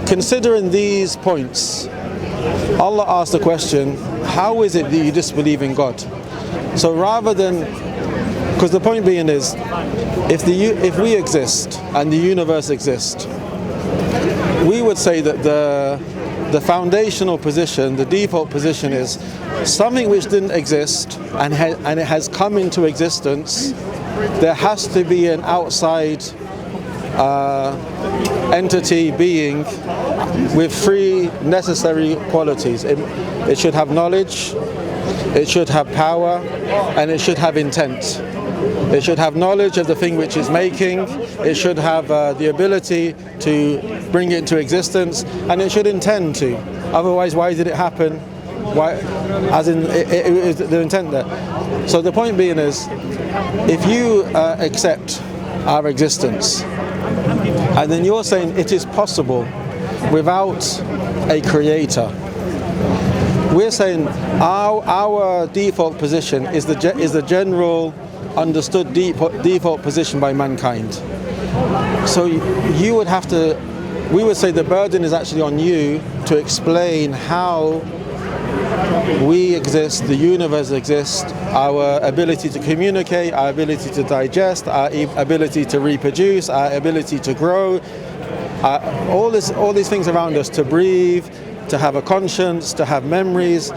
considering these points, Allah asked the question, how is it that you disbelieve in God? So rather than, because the point being is, if we exist and the universe exists, we would say that the foundational position, the default position is something which didn't exist and it has come into existence. There has to be an outside entity, being, with three necessary qualities. It should have knowledge, it should have power, and it should have intent. It should have knowledge of the thing which is making, it should have the ability to bring it into existence, and it should intend to. Otherwise, why did it happen? Why, as in, it is the intent there. So the point being is, if you accept our existence, and then you're saying it is possible without a creator, we're saying our default position is the general understood default position by mankind. So you would have to, we would say the burden is actually on you to explain how we exist, the universe exists, our ability to communicate, our ability to digest, our ability to reproduce, our ability to grow, all these things around us, to breathe, to have a conscience, to have memories.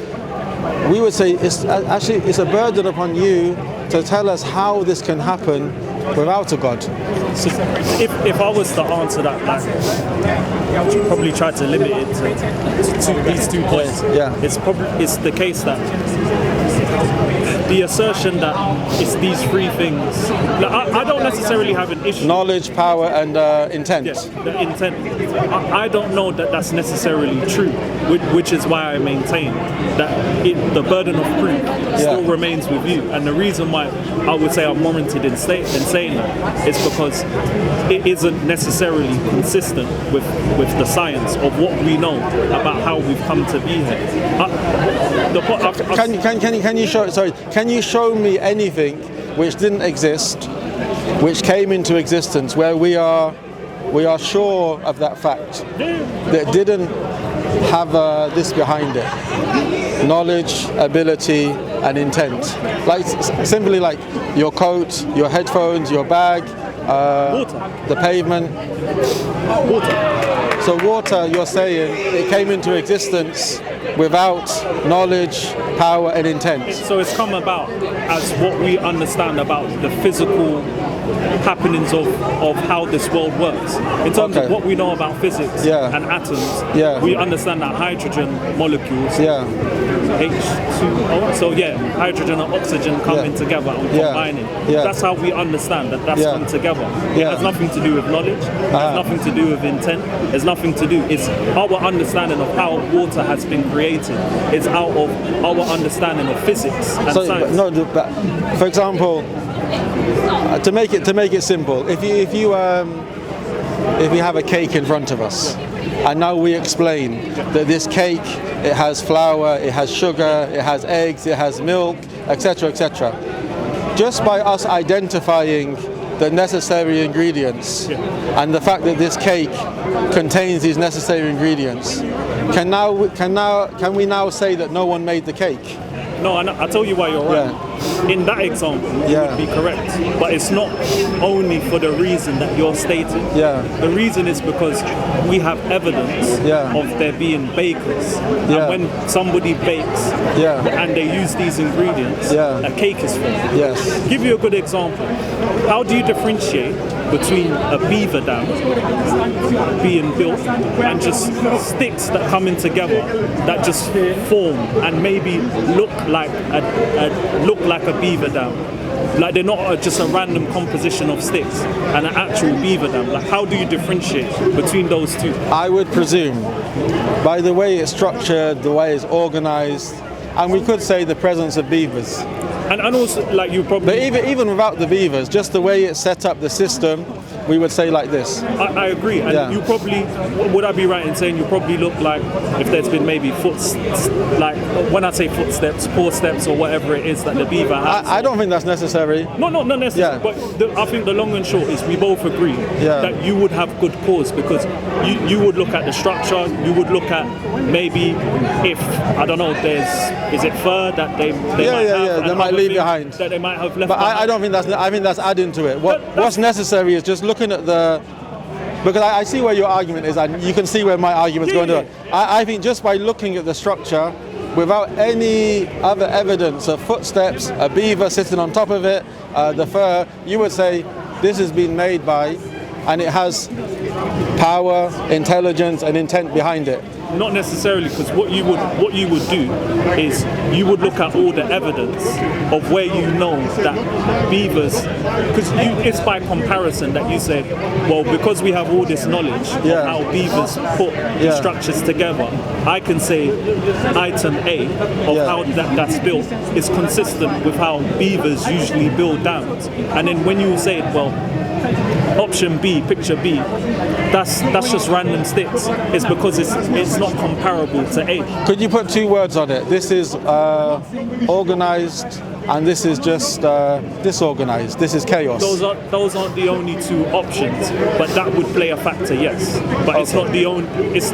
We would say it's a burden upon you to tell us how this can happen without a God. So if I was to answer that, I'd probably try to limit it to these 2 points. Yeah. It's the case that the assertion that it's these 3 things. I don't necessarily have an issue. Knowledge, power, and intent. Yes, the intent. I don't know that that's necessarily true, which is why I maintain that the burden of proof still remains with you. And the reason why I would say I'm warranted in saying that is because it isn't necessarily consistent with the science of what we know about how we've come to be here. Can you show me anything which didn't exist, which came into existence, where we are sure of that fact, that didn't have this behind it: knowledge, ability, and intent? Like simply like your coat, your headphones, your bag, the pavement. Water. So water, you're saying it came into existence without knowledge, power, and intent. So it's come about as what we understand about the physical happenings of how this world works. In terms of what we know about physics and atoms, we understand that hydrogen molecules, H2O, so hydrogen and oxygen coming together and combining. That's how we understand that's come together. It has nothing to do with knowledge, it has nothing to do with intent, it's nothing to do, it's our understanding of how water has been created. It's out of our understanding of physics and science. But for example, to make it simple, if you have a cake in front of us, and now we explain that this cake, it has flour, it has sugar, it has eggs, it has milk, etc., etc. Just by us identifying the necessary ingredients and the fact that this cake contains these necessary ingredients, can we now say that no one made the cake? No, I'll tell you why you're right. In that example, you would be correct. But it's not only for the reason that you're stating. The reason is because we have evidence of there being bakers. And when somebody bakes and they use these ingredients, a cake is formed. Give you a good example. How do you differentiate between a beaver dam being built and just sticks that come in together that just form and maybe look like a beaver dam? Like they're not just a random composition of sticks and an actual beaver dam. Like how do you differentiate between those two? I would presume by the way it's structured, the way it's organized, and we could say the presence of beavers. And also, like you probably... But even without the beavers, just the way it's set up, the system, we would say like this. I agree, and you probably, would I be right in saying you probably look like if there's been maybe like when I say footsteps, paw steps, or whatever it is that the beaver has? I don't think that's necessary. No, not necessarily. But I think the long and short is we both agree that you would have good cause, because you would look at the structure, you would look at maybe if, I don't know, is it fur that they might have, they might leave behind, that they might have left but behind. I don't think I think that's adding to it. What's necessary is just looking at because I see where your argument is, and you can see where my argument's going to. I think just by looking at the structure, without any other evidence of footsteps, a beaver sitting on top of it, the fur, you would say this has been made by, and it has power, intelligence, and intent behind it. Not necessarily, because what you would do is you would look at all the evidence of where you know that beavers, because it's by comparison that you say, well, because we have all this knowledge of how beavers put structures together, I can say item A of how that's built is consistent with how beavers usually build dams. And then when you say, well, option B, picture B, that's just random sticks. It's because it's not comparable to A. Could you put 2 words on it? This is organized, and this is just disorganized. This is chaos. Those aren't the only 2 options, but that would play a factor, yes. But it's not the only.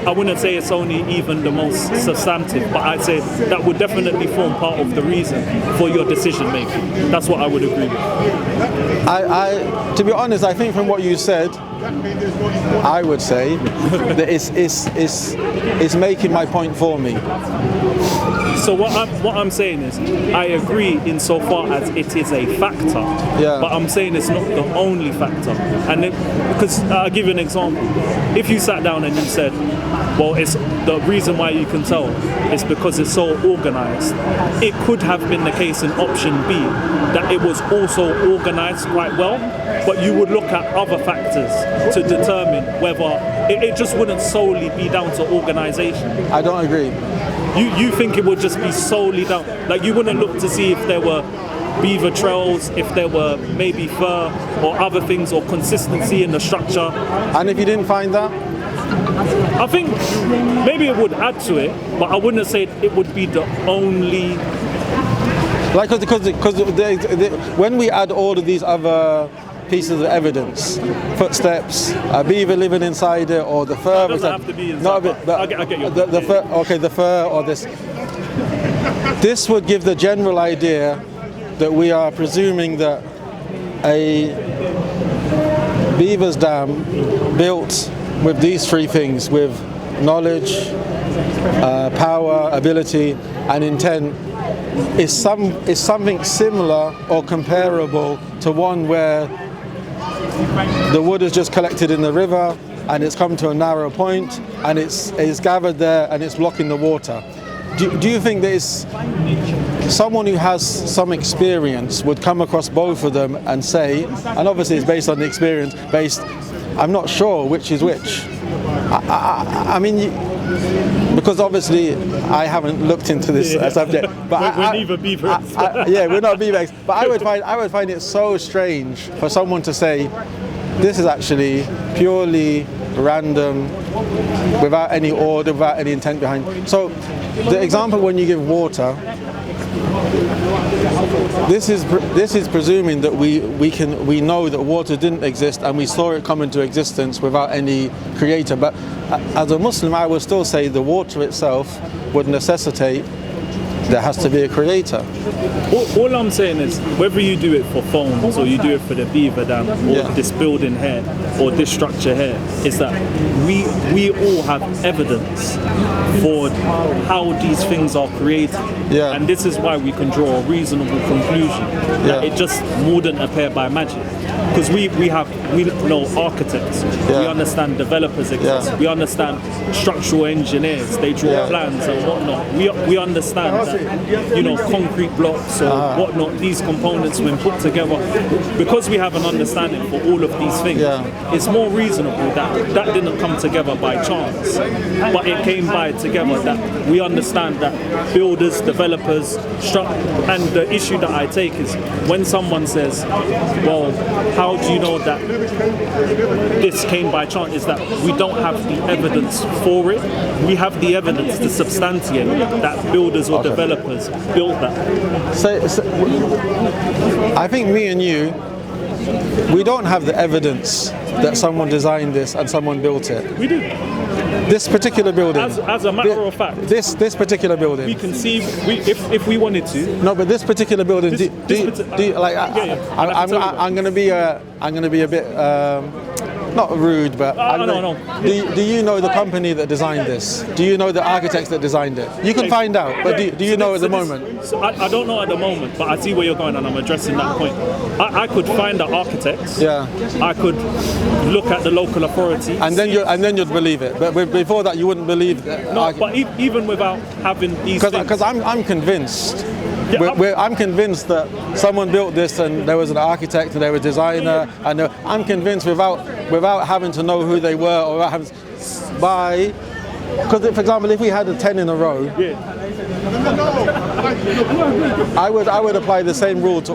I wouldn't say it's only even the most substantive, but I'd say that would definitely form part of the reason for your decision making. That's what I would agree with. To be honest, I think from what you said, I would say that it's making my point for me. So what I'm saying is, I agree insofar as it is a factor, but I'm saying it's not the only factor. And because I'll give you an example. If you sat down and you said, well, it's the reason why you can tell is because it's so organized. It could have been the case in option B that it was also organized quite well, but you would look at other factors to determine whether it just wouldn't solely be down to organization. I don't agree. You think it would just be solely down, like you wouldn't look to see if there were beaver trails, if there were maybe fur or other things, or consistency in the structure. And if you didn't find that? I think maybe it would add to it, but I wouldn't say it would be the only. Like, because when we add all of these other pieces of evidence, footsteps, a beaver living inside it, or the fur. It doesn't have to be inside. I get your the fur. Okay, the fur or this. This would give the general idea that we are presuming that a beaver's dam built with these 3 things, with knowledge, power, ability, and intent, is something similar or comparable to one where the wood is just collected in the river and it's come to a narrow point and it's gathered there and it's blocking the water. Do you think that someone who has some experience would come across both of them and say, and obviously it's based on the experience, I'm not sure which is which. I mean, because obviously I haven't looked into this subject, but we're neither beavers. We're not beavers. But I would find it so strange for someone to say this is actually purely random, without any order, without any intent behind. So the example when you give water, this is presuming that we know that water didn't exist and we saw it come into existence without any creator. But as a Muslim, I would still say the water itself would necessitate there has to be a creator. All I'm saying is, whether you do it for phones or you do it for the beaver dam or this building here or this structure here, is that we all have evidence for how these things are created. And this is why we can draw a reasonable conclusion that it just wouldn't appear by magic. Because we know architects, we understand developers exist, we understand structural engineers, they draw plans and whatnot. We understand that concrete blocks or whatnot, these components when put together, because we have an understanding for all of these things, it's more reasonable that didn't come together by chance, but it came by together that we understand that builders, developers, and the issue that I take is when someone says, well, how do you know that this came by chance, is that we don't have the evidence for it. We have the evidence to substantiate that builders or developers built that. So I think me and you, we don't have the evidence that someone designed this and someone built it. We do. This particular building. As a matter of fact. This particular building. We can see, if we wanted to. No, but this particular building. I'm going to be a bit. Not rude, but do you know the company that designed this? Do you know the architects that designed it? You can find out, but do you know at the moment? So I don't know at the moment, but I see where you're going, and I'm addressing that point. I could find the architects. Yeah. I could look at the local authorities. And then you'd believe it. But before that, you wouldn't believe that. No, but even without having these things. Because I'm convinced. Yeah, I'm convinced that someone built this and there was an architect and there was a designer, and I'm convinced without having to know who they were or having because for example, if we had a 10 in a row, I would apply the same rule to